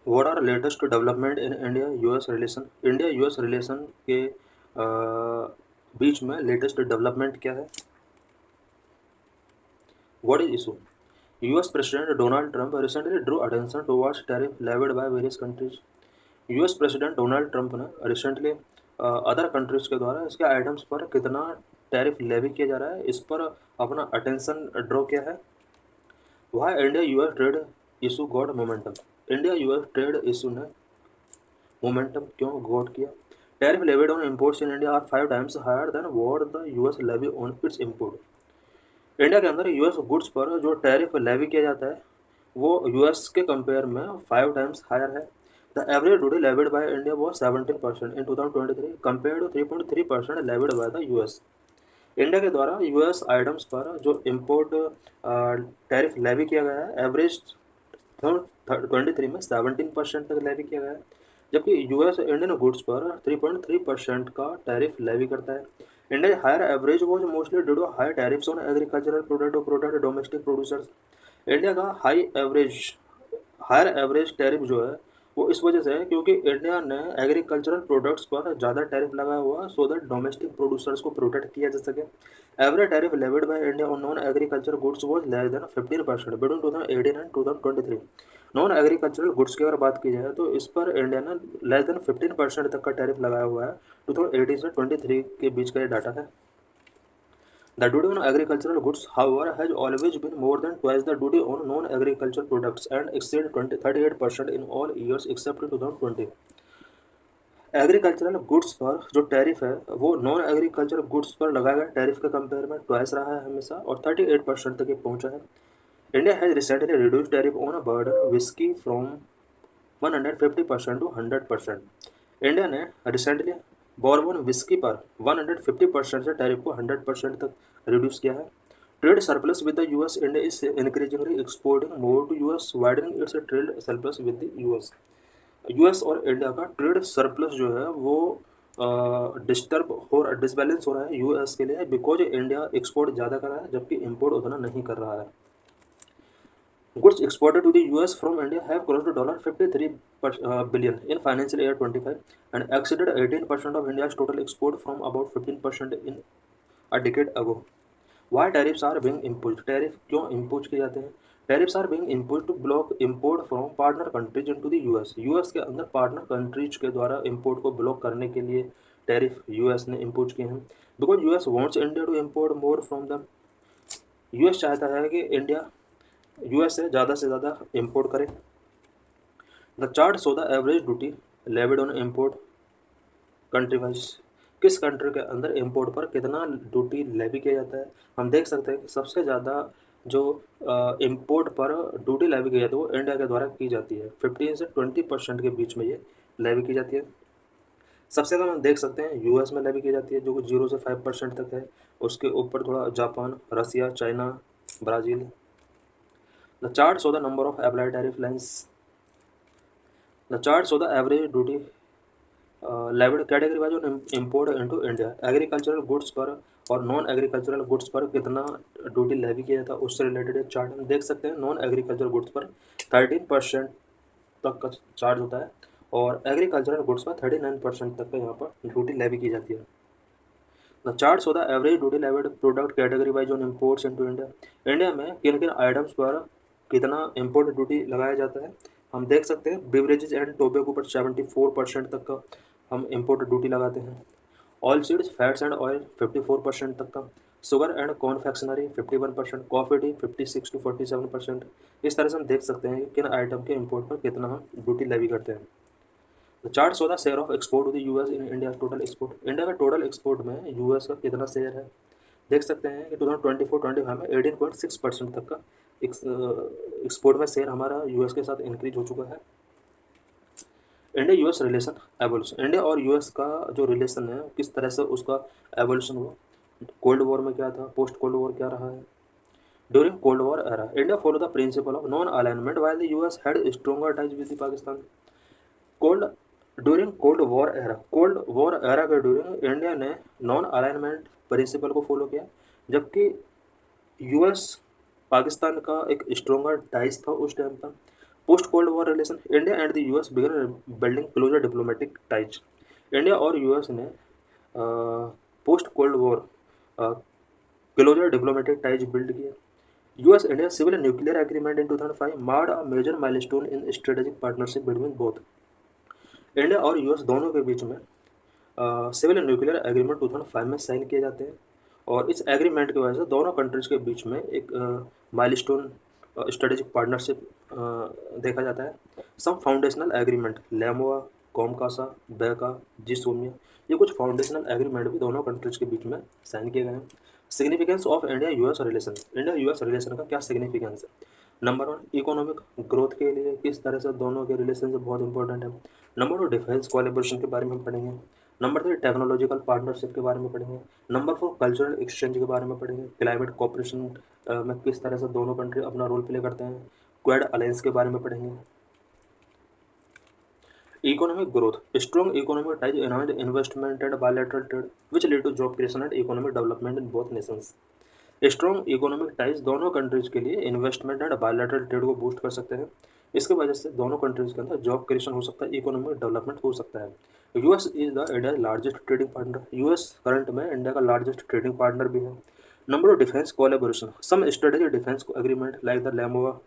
What are latest development in India US relation? India US relation के बीच में latest development क्या है? What is issue? US president Donald Trump recently drew attention towards tariff levied by various countries. US president Donald Trump ने recently other countries के द्वारा इसके items पर कितना टैरिफ लेवी किया जा रहा है, इस पर अपना अटेंशन ड्रॉ किया है। Why India US trade issue got momentum? India US trade issue ने मोमेंटम क्यों गॉट किया? Tariff levied on imports in India are 5 times higher than what the US levy on its import. India के अंदर US goods पर जो tariff levy किया जाता है वो यूएस के कंपेयर में 5 times हायर है। The average duty levied by India was 17% in 2023 compare to 3.3% levied by the US. India के द्वारा यूएस आइटम्स पर जो इम्पोर्ट टैरिफ लेवी किया गया है एवरेज 2023 में 17% तक लेवी किया गया है, जबकि यूएस इंडियन गुड्स पर 3.3% का टैरिफ लेवी करता है। India higher average was mostly due to high tariffs on agricultural product domestic producers. India का हायर एवरेज टैरिफ जो है वो इस वजह से है क्योंकि इंडिया ने एग्रीकल्चरल प्रोडक्ट्स पर ज़्यादा टैरिफ लगाया हुआ सो दैट डोमेस्टिक प्रोड्यूसर्स को प्रोटेक्ट किया जा सके। Average tariff levied by India on non agriculture goods was less than 15% between 2018 and 2023। Non agricultural goods की अगर बात की जाए तो इस पर इंडिया ने लेस देन 15% तक का टैरिफ लगाया हुआ है। 2018 से 23 के बीच का ये डाटा है। The duty on agricultural goods, however, has always been more than twice the duty on non-agricultural products and exceed 38% in all years except in 2020। Agricultural goods पर जो टैरिफ है वो नॉन एग्रीकल्चरल गुड्स पर लगाए गए tariff के compare में twice रहा है हमेशा और 38% तक ये पहुंचा है। India has recently reduce tariff on a bourbon whisky from 150% to 100%। India ने रिसेंटली बॉर्बन विस्की पर 150% से टैरिफ को 100% तक रिड्यूस किया है। Trade surplus with the US, India is increasingly exporting more to US widening its trade surplus with the US. US और India का trade surplus जो है वो डिस्टर्ब हो डिसबैलेंस हो रहा है यूएस के लिए बिकॉज इंडिया एक्सपोर्ट ज़्यादा कर रहा है जबकि इम्पोर्ट उतना नहीं कर रहा है। Goods exported to the US from India have crossed $53 billion in financial year 25 and exceeded 18% of India's total export from about 15% in a decade ago. Why tariffs are being imposed? Tariff क्यों impose किए जाते हैं? Tariffs are being imposed to block import from partner countries into the US. US के अंदर partner countries के द्वारा import को block करने के लिए tariff US ने impose किए हैं because US wants India to import more from them। US चाहता है कि इंडिया यूएस से ज़्यादा इम्पोर्ट करें। The chart show the average duty levied on import country wise. किस कंट्री के अंदर इम्पोर्ट पर कितना ड्यूटी लेवी किया जाता है। हम देख सकते हैं कि सबसे ज़्यादा जो इम्पोर्ट पर ड्यूटी लेवी की जाती है वो इंडिया के द्वारा की जाती है। 15 से 20% के बीच में ये लेवी की जाती है। सबसे कम हम देख सकते हैं यूएस में लेवी की जाती है जो कि 0 से 5% तक है। उसके ऊपर थोड़ा Japan, Russia, China, Brazil. The chart show the number of applied tariff lines. The chart show the average duty levied category wise on import into India। Agricultural goods पर और नॉन एग्रीकल्चरल गुड्स पर कितना duty levy किया था उससे related एक chart हम देख सकते हैं। नॉन एग्रीकल्चरल गुड्स पर 13% तक का चार्ज होता है और एग्रीकल्चरल गुड्स पर 39% तक का यहाँ पर ड्यूटी लेवी की जाती है। The chart show the average duty levied product category wise on imports into India. India में किन किन आइटम्स पर कितना इम्पोर्ट ड्यूटी लगाया जाता है हम देख सकते हैं। बेवरेजेस एंड टोबैको पर 74% तक का हम इम्पोर्ट ड्यूटी लगाते हैं। Oil seeds, fats and oil 54% तक का। Sugar and confectionery 51%। Coffee tea 56 to 47%। इस तरह से हम देख सकते हैं कि किन आइटम के इम्पोर्ट पर कितना हम ड्यूटी लेवी करते हैं। The chart show the share of export to the US in India total export. India का टोटल एक्सपोर्ट में यूएस का कितना शेयर है देख सकते हैं कि 2024-25 में 18.6% तक का एक्सपोर्ट में शेयर हमारा यूएस के साथ इंक्रीज हो चुका है। India US relation evolution. India और यूएस का जो रिलेशन है किस तरह से उसका एवोल्यूशन हुआ। कोल्ड वॉर में क्या था, पोस्ट कोल्ड वॉर क्या रहा है। During cold war era India follow the principle of non alignment while the US had stronger ties with Pakistan. Cold during cold war era के ड्यूरिंग इंडिया ने non alignment principal को follow किया जबकि US Pakistan का एक स्ट्रॉन्गर टाइज था उस time पर। Post cold war relation, India and the US began building closer diplomatic ties. India और यूएस ने post cold war closer diplomatic ties build किए। US India civil nuclear agreement in 2005 marked a major milestone in strategic partnership between both. India और US दोनों के बीच में civil nuclear agreement 2005 में sign किए जाते हैं, और इस एग्रीमेंट की वजह से दोनों कंट्रीज के बीच में एक माइलस्टोन स्ट्रेटेजिक पार्टनरशिप देखा जाता है। सम फाउंडेशनल एग्रीमेंट लेमोआ, कॉमकासा, बेका, जिसोमिया, ये कुछ फाउंडेशनल एग्रीमेंट भी दोनों कंट्रीज के बीच में साइन किए गए हैं। Significance of India US relation, India US relation का क्या सिग्निफिकेंस है? नंबर वन, इकोनॉमिक ग्रोथ के लिए किस तरह से दोनों के रिलेशन बहुत इंपॉर्टेंट है। नंबर टू, डिफेंस कोलैबोरेशन के बारे में हम पढ़ेंगे। नंबर थ्री, टेक्नोलॉजिकल पार्टनरशिप के बारे में पढ़ेंगे। नंबर फोर, कल्चरल एक्सचेंज के बारे में पढ़ेंगे। क्लाइमेट कोऑपरेशन में किस तरह से दोनों कंट्री अपना रोल प्ले करते हैं। क्वाड अलायंस के बारे में पढ़ेंगे। Economic growth, strong economic ties enhance investment and bilateral trade which lead to job creation and economic development in both nations. Strong economic ties दोनों कंट्रीज के लिए इन्वेस्टमेंट एंड बायलैटरल ट्रेड को boost कर सकते हैं। इसके वजह से दोनों कंट्रीज के अंदर जॉब क्रिएशन हो सकता है, इकोनॉमिक डेवलपमेंट हो सकता है। US is the India largest trading partner, US current में इंडिया का लार्जेस्ट ट्रेडिंग पार्टनर भी है। Number of defence collaboration, some strategic defence agreement like the LEMOA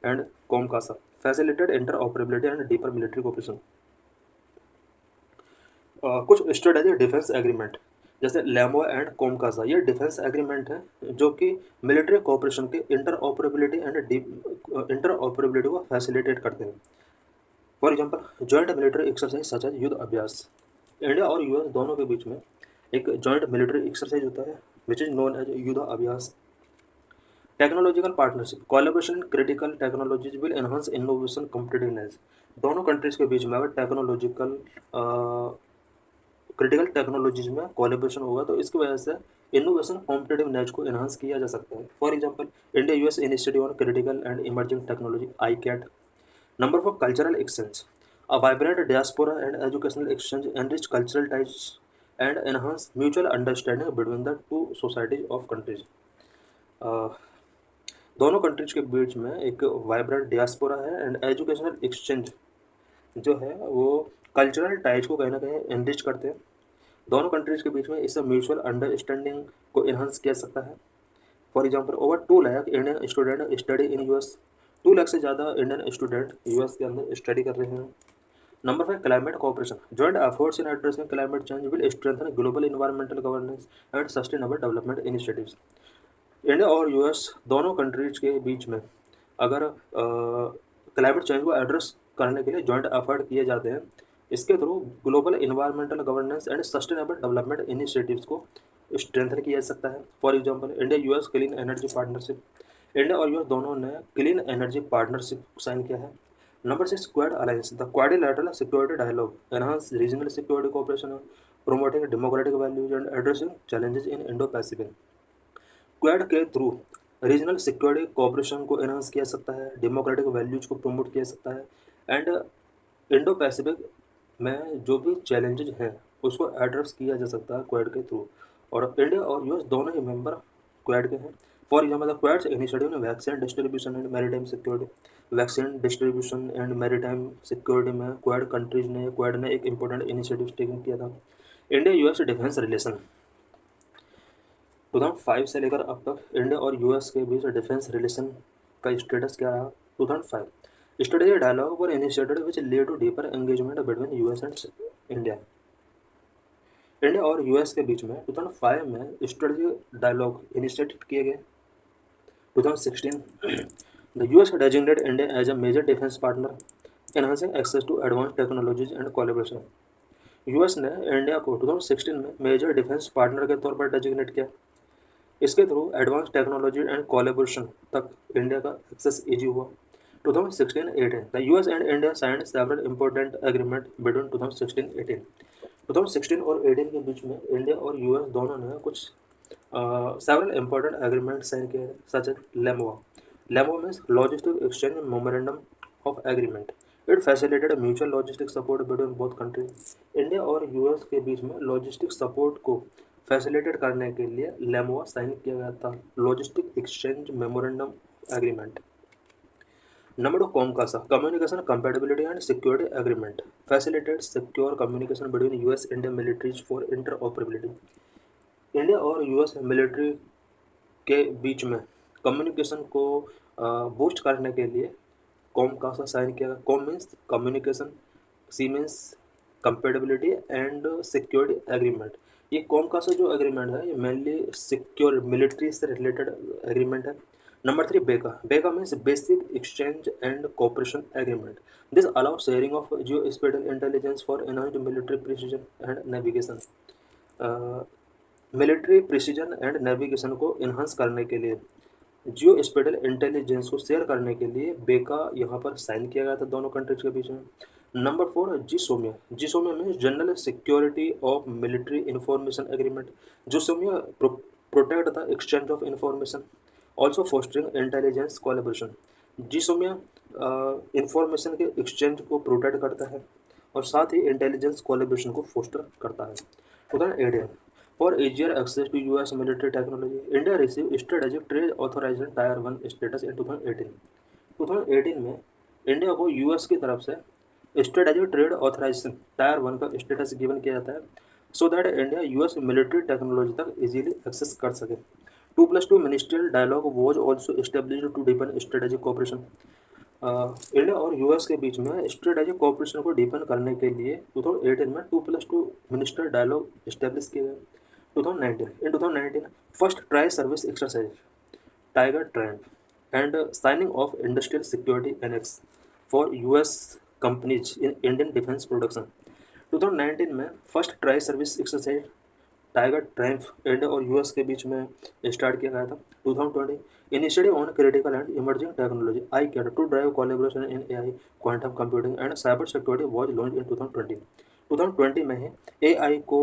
and COMCASA facilitated interoperability and deeper military cooperation. कुछ strategic defence agreement जैसे LEMOA and COMCASA, ये defence agreement है जो कि military cooperation के interoperability को फैसिलिटेट करते हैं। For example joint military exercise such as युद्ध अभ्यास। इंडिया और यूएस दोनों के बीच में एक जॉइंट मिलिट्री एक्सरसाइज होता है विच इज नोन एज युद्ध अभ्यास। Technological partnership, collaboration in critical technologies will enhance innovation competitiveness. दोनों कंट्रीज के बीच में अगर टेक्नोलॉजिकल क्रिटिकल टेक्नोलॉजीज में कोलैबोरेशन होगा तो इसकी वजह से इनोवेशन कॉम्पिटिटिवनेस को एनहांस किया जा सकता है। For example India US initiative on critical and emerging technology ICAT। Number four, cultural exchange, a vibrant diaspora and educational exchange enrich cultural ties and enhance mutual understanding between the two societies of countries. दोनों countries के बीच में एक vibrant diaspora है and educational exchange जो है वो cultural ties को कहीं ना कहीं एनरिच करते हैं। दोनों कंट्रीज के बीच में इससे म्यूचुअल अंडरस्टैंडिंग को इन्हांस किया सकता है। For example over 2 lakh Indian student study in US, 2 lakh से ज़्यादा इंडियन स्टूडेंट यूएस के अंदर स्टडी कर रहे हैं। Number 5, climate cooperation, joint efforts in addressing climate change will strengthen global environmental governance and sustainable development initiatives. India और US दोनों countries के बीच में अगर क्लाइमेट चेंज को एड्रेस करने के लिए जॉइंट एफर्ट किए जाते हैं, इसके through global environmental governance and sustainable development initiatives को स्ट्रेंथन किया जा सकता है। For example India US clean energy partnership, India और यूएस दोनों ने क्लीन एनर्जी पार्टनरशिप साइन किया है। Number 6, Quad alliance, the quadrilateral security dialogue enhance regional security cooperation, promoting democratic values and addressing challenges in Indo Pacific. Quad के through regional security cooperation को enhance किया सकता है, democratic values को promote किया सकता है एंड इंडो पैसिफिक में जो भी चैलेंजेज हैं उसको एड्रेस किया जा सकता है क्वाड के थ्रू। और इंडिया और यूएस दोनों ही मेंबर क्वाड के हैं। For example the Quad's initiative ने vaccine distribution and maritime security, vaccine distribution and maritime security में क्वाड ने एक इंपॉर्टेंट इनिशिएटिव टेकन किया था। इंडिया यूएस डिफेंस रिलेशन 2005 से लेकर अब तक इंडिया और यूएस के बीच डिफेंस रिलेशन का स्टेटस क्या रहा। 2005 strategic dialogue were initiated which lead to deeper engagement between US and India. India और यूएस के बीच में 2005 में स्ट्रेटेजिक डायलॉग इनिशिएट किए गए। 2016 the US designated India as a major defence partner enhancing access to advance technologies and collaboration. US ने India को 2016 में मेजर डिफेंस पार्टनर के तौर पर डेजिग्नेट किया। इसके through advance technology and collaboration तक इंडिया का एक्सेस ईजी हुआ। 2016-18 the US and India signed several important agreement between 2016-18। 2016 और 18 के बीच में इंडिया और यूएस दोनों ने कुछ सेवरल इंपॉर्टेंट एग्रीमेंट साइन किए such as LEMOA. LEMOA means logistic exchange memorandum of agreement. It facilitated mutual logistic support between both countries. India और यूएस के बीच में लॉजिस्टिक सपोर्ट को फैसिलिटेट करने के लिए लेमोआ साइन किया गया था, logistic exchange memorandum agreement. Number two, COMCASA, Communication Compatibility and Security Agreement, facilitates secure communication between US India militaries for interoperability. India और यूएस मिलिट्री के बीच में कम्युनिकेशन को बूस्ट करने के लिए कॉम का सा साइन किया गया। Com means communication, C means compatibility and security agreement. ये कॉम का सा जो एग्रीमेंट है ये मेनली सिक्योर मिलिट्री से रिलेटेड एग्रीमेंट है। Number three, BECA, BECA means basic exchange and cooperation agreement. This allow sharing of geospatial intelligence for enhanced military precision and navigation. Military precision and navigation को enhance करने के लिए, geospatial intelligence को share करने के लिए बेका यहाँ पर साइन किया गया था दोनों कंट्रीज के बीच में। नंबर फोर, जिसोमिया, जिसोमिया में general security of military information agreement. GSOMIA protect the exchange of information, also fostering intelligence collaboration. GSOMIA information के एक्सचेंज को प्रोटेक्ट करता है और साथ ही इंटेलिजेंस कोलेबोरेशन को फोस्टर करता है। उदाहरण एडिया, for easier access to US military technology, India received strategic trade authorization Tier 1 status in 2018। 2018 में इंडिया को यूएस की तरफ से स्ट्रेटेजिक ट्रेड ऑथराइजेशन टायर 1 का स्टेटस गिवन किया जाता है so that India US military technology तक इजीली एक्सेस कर सके। 2+2 ministerial dialogue was also established to deepen strategic cooperation. India और यूएस के बीच में स्ट्रेटेजिक कोऑपरेशन को डीपन करने के लिए 2018 में 2+2 मिनिस्टर डायलॉग इस्टेब्लिश किए गए। 2019 first try service exercise Tiger Trend and signing of industrial security annex for US companies in Indian defense production। 2019 में first tri service exercise Tiger Triumph India और US के बीच में स्टार्ट किया गया था। 2020 initiative on critical and emerging technology iCET to drive collaboration in AI, quantum computing and cyber security was launch in 2020। 2020 में ही एआई को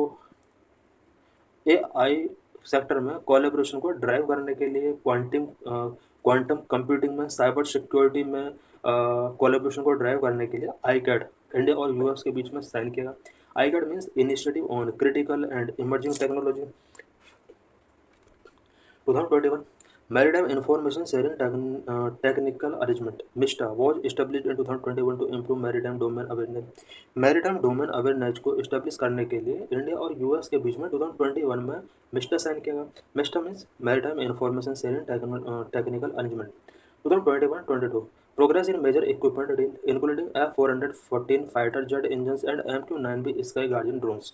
एआई सेक्टर में कोलैबोरेशन को ड्राइव करने के लिए क्वांटम कंप्यूटिंग में, साइबर सिक्योरिटी में कोलैबोरेशन को ड्राइव करने के लिए आईकैड इंडिया और यूएस के बीच में साइन किया गया। ICET means initiative on critical and emerging technology. 2021 Maritime Information Sharing Technical Arrangement (MISTA) was established in 2021 to improve maritime domain awareness। Maritime domain awareness को establish करने के लिए इंडिया और यूएस के बीच में 2021 में मिस्टा साइन किया गया। MISTA means maritime information sharing technical arrangement. 2021-22 Progress in major equipment deal including F414 fighter jet engines and MQ-9B Sky Guardian drones।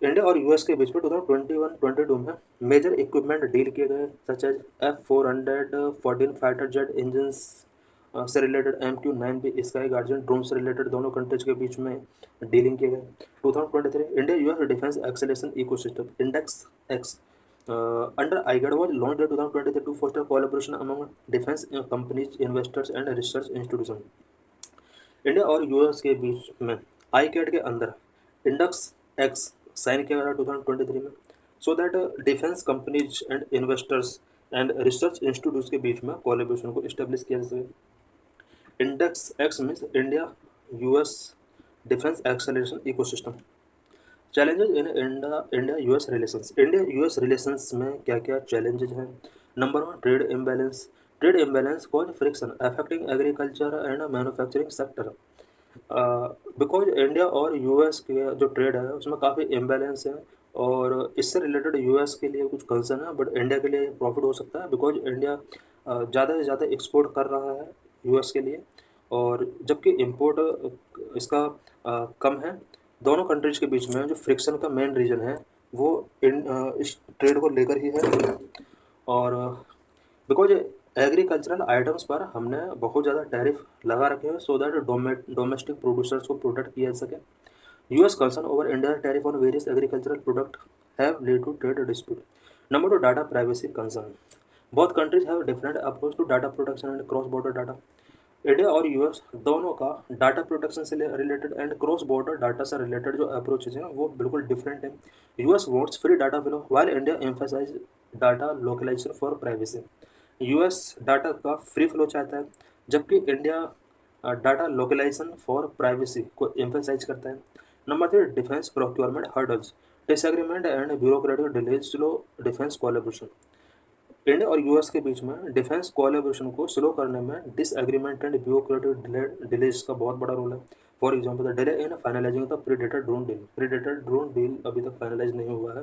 India और यूएस के बीच में 2021-22 में मेजर इक्विपमेंट डील किए गए such as F414 fighter jet engines से related, MQ-9B Sky Guardian drone से related दोनों कंट्रीज के बीच में डीलिंग किए गए। 2023 India US defence acceleration ecosystem INDUS X under iCET was launched in 2023 to foster collaboration among defense companies, investors and research institutions। India और US के बीच में आईकैड के अंदर इंडेक्स एक्स साइन किया गया 2023 में so that defence companies and investors and research institutes के बीच में कोलैबोरेशन को इस्टेब्लिश किया जा सके। Index x means India US defence acceleration ecosystem. Challenges in India US relations. India US relations में क्या क्या चैलेंजेस हैं? Number one, trade imbalance. Trade imbalance cause friction affecting agriculture and manufacturing sector. Because India और US के जो trade है उसमें काफ़ी इम्बैलेंस है और इससे रिलेटेड यूएस के लिए कुछ कंसर्न है, बट इंडिया के लिए प्रॉफिट हो सकता है बिकॉज इंडिया ज़्यादा से ज़्यादा एक्सपोर्ट कर रहा है यूएस के लिए और जबकि इंपोर्ट इसका कम है। दोनों कंट्रीज के बीच में जो फ्रिक्शन का मेन रीज़न है वो इस ट्रेड को लेकर ही है और बिकॉज एग्रीकल्चरल आइटम्स पर हमने बहुत ज़्यादा टैरिफ लगा रखे हैं सो दैट डोमेस्टिक प्रोड्यूसर्स को प्रोटेक्ट किया जा सके। US concern over India tariff on various agricultural product have lead to trade dispute. Number two, data privacy concern. Both countries have different approach to data protection and cross border data. India और US दोनों का data protection से related and cross border data से related जो approaches हैं वो बिल्कुल different है। US wants free data flow while India emphasise data localisation for privacy. US data का फ्री फ्लो चाहता है जबकि India data localisation for privacy को एम्फेसाइज करता है। Number three, defence procurement hurdles, disagreement and bureaucratic delays slow defence collaboration. India और US के बीच में डिफेंस कोलैबोरेशन को स्लो करने में डिसएग्रीमेंट एंड ब्यूरोक्रेटिक डिलेज का बहुत बड़ा रोल है। For example the delay in finalising the Predator drone deal अभी तक फाइनलाइज नहीं हुआ है।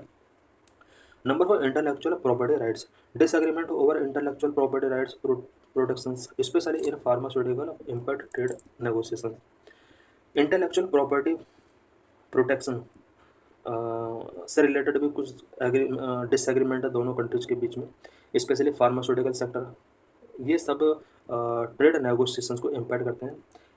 Number 4, intellectual property rights. Disagreement over intellectual property rights protections specially in pharmaceutical import trade negotiation. Intellectual property protection से रिलेटेड भी कुछ डिसएग्रीमेंट है दोनों कंट्रीज के बीच में, स्पेशली फार्मास्यूटिकल सेक्टर। ये सब ट्रेड नेगोशिएशंस को इम्पैक्ट करते हैं।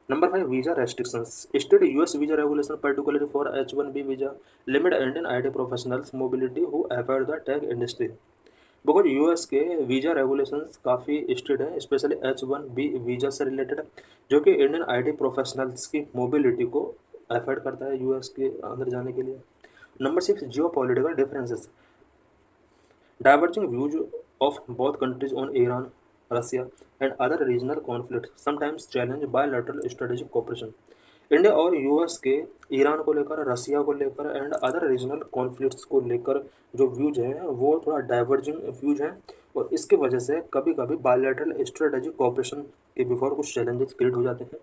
Number 5, visa restrictions. State US visa regulation particularly for H1B visa limit Indian IT professionals mobility who avoid the tech industry. Because US के वीज़ा रेगुलेशंस काफ़ी strict हैं, specially H1B visa से related, जो कि Indian IT professionals की mobility को affect करता है यूएस के अंदर जाने के लिए। Number 6, Jio political differences. Diverging views of both countries on Iran, Russia, and other regional conflicts sometimes challenge bilateral strategic cooperation. India और यूएस के ईरान को लेकर, रसिया को लेकर एंड अदर रीजनल कॉन्फ्लिक्ट्स को लेकर जो व्यूज हैं वो थोड़ा डाइवर्जिंग व्यूज हैं, और इसकी वजह से कभी कभी बायलैटरल स्ट्रेटेजिक कोऑपरेशन के बिफोर कुछ चैलेंजेस क्रिएट हो जाते हैं।